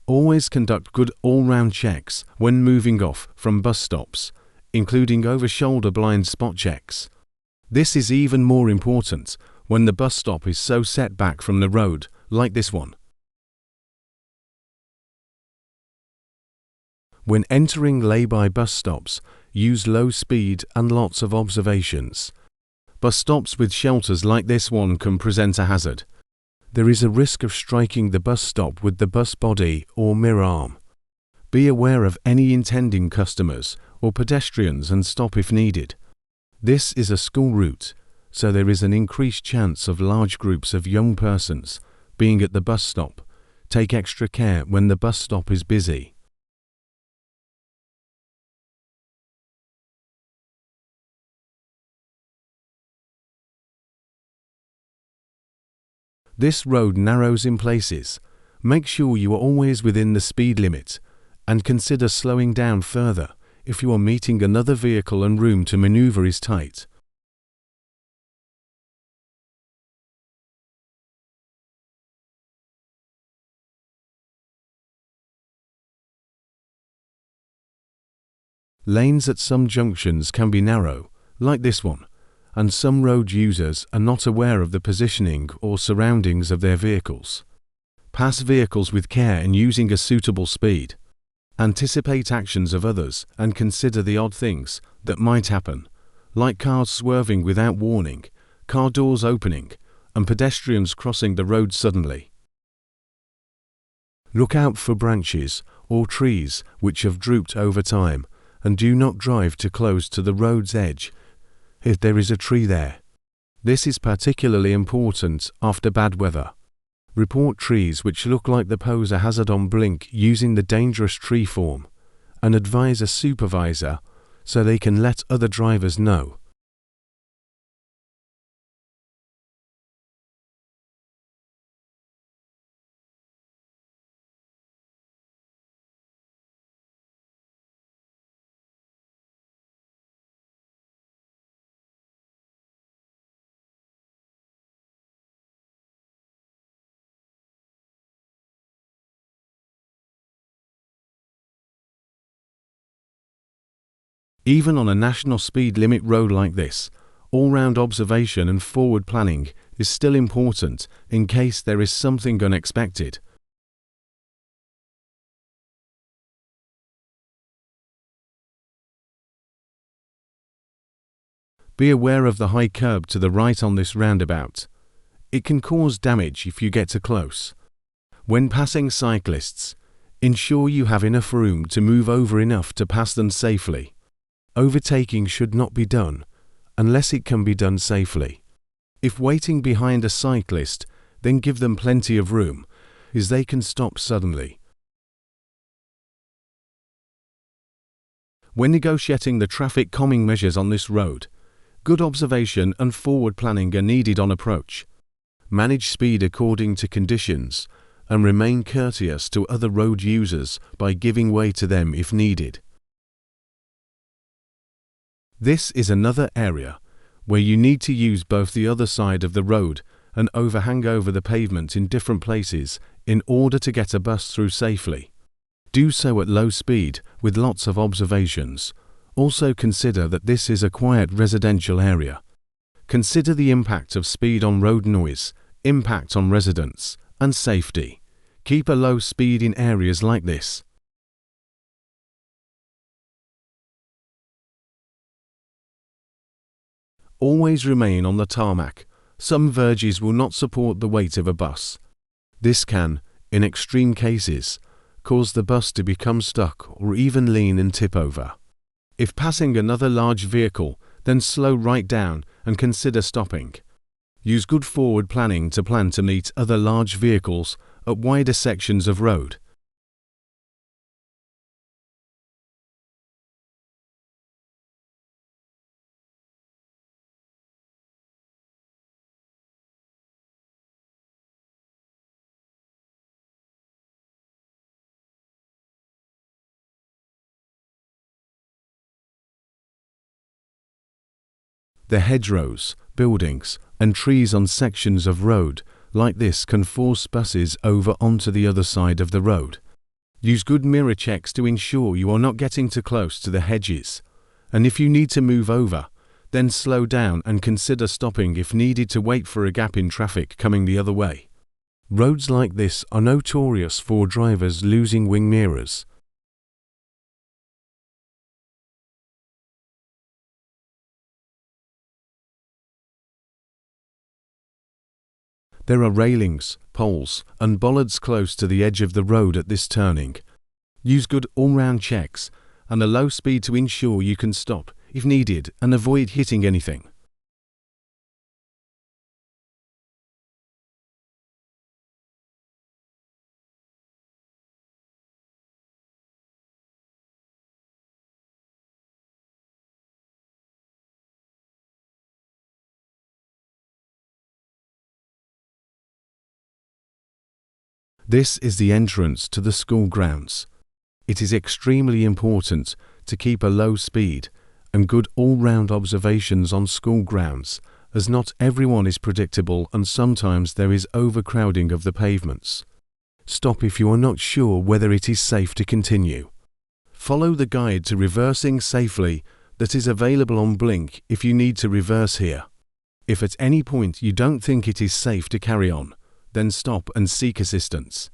Always conduct good all-round checks when moving off from bus stops, including over-shoulder blind spot checks. This is even more important when the bus stop is so set back from the road, like this one. When entering lay-by bus stops, use low speed and lots of observations. Bus stops with shelters like this one can present a hazard. There is a risk of striking the bus stop with the bus body or mirror arm. Be aware of any intending customers or pedestrians and stop if needed. This is a school route, so there is an increased chance of large groups of young persons being at the bus stop. Take extra care when the bus stop is busy. This road narrows in places. Make sure you are always within the speed limit and consider slowing down further if you are meeting another vehicle and room to maneuver is tight. Lanes at some junctions can be narrow, like this one, and some road users are not aware of the positioning or surroundings of their vehicles. Pass vehicles with care and using a suitable speed. Anticipate actions of others and consider the odd things that might happen, like cars swerving without warning, car doors opening, and pedestrians crossing the road suddenly. Look out for branches or trees which have drooped over time, and do not drive too close to the road's edge if there is a tree there. This is particularly important after bad weather. Report trees which look like they pose a hazard on blink using the dangerous tree form, and advise a supervisor so they can let other drivers know. Even on a national speed limit road like this, all-round observation and forward planning is still important in case there is something unexpected. Be aware of the high curb to the right on this roundabout. It can cause damage if you get too close. When passing cyclists, ensure you have enough room to move over enough to pass them safely. Overtaking should not be done, unless it can be done safely. If waiting behind a cyclist, then give them plenty of room, as they can stop suddenly. When negotiating the traffic calming measures on this road, good observation and forward planning are needed on approach. Manage speed according to conditions, and remain courteous to other road users by giving way to them if needed. This is another area where you need to use both the other side of the road and overhang over the pavement in different places in order to get a bus through safely. Do so at low speed with lots of observations. Also consider that this is a quiet residential area. Consider the impact of speed on road noise, impact on residents, and safety. Keep a low speed in areas like this. Always remain on the tarmac. Some verges will not support the weight of a bus. This can, in extreme cases, cause the bus to become stuck or even lean and tip over. If passing another large vehicle, then slow right down and consider stopping. Use good forward planning to plan to meet other large vehicles at wider sections of road. The hedgerows, buildings, and trees on sections of road like this can force buses over onto the other side of the road. Use good mirror checks to ensure you are not getting too close to the hedges. And if you need to move over, then slow down and consider stopping if needed to wait for a gap in traffic coming the other way. Roads like this are notorious for drivers losing wing mirrors. There are railings, poles, and bollards close to the edge of the road at this turning. Use good all-round checks and a low speed to ensure you can stop if needed and avoid hitting anything. This is the entrance to the school grounds. It is extremely important to keep a low speed and good all-round observations on school grounds, as not everyone is predictable and sometimes there is overcrowding of the pavements. Stop if you are not sure whether it is safe to continue. Follow the guide to reversing safely that is available on Blink if you need to reverse here. If at any point you don't think it is safe to carry on, then stop and seek assistance.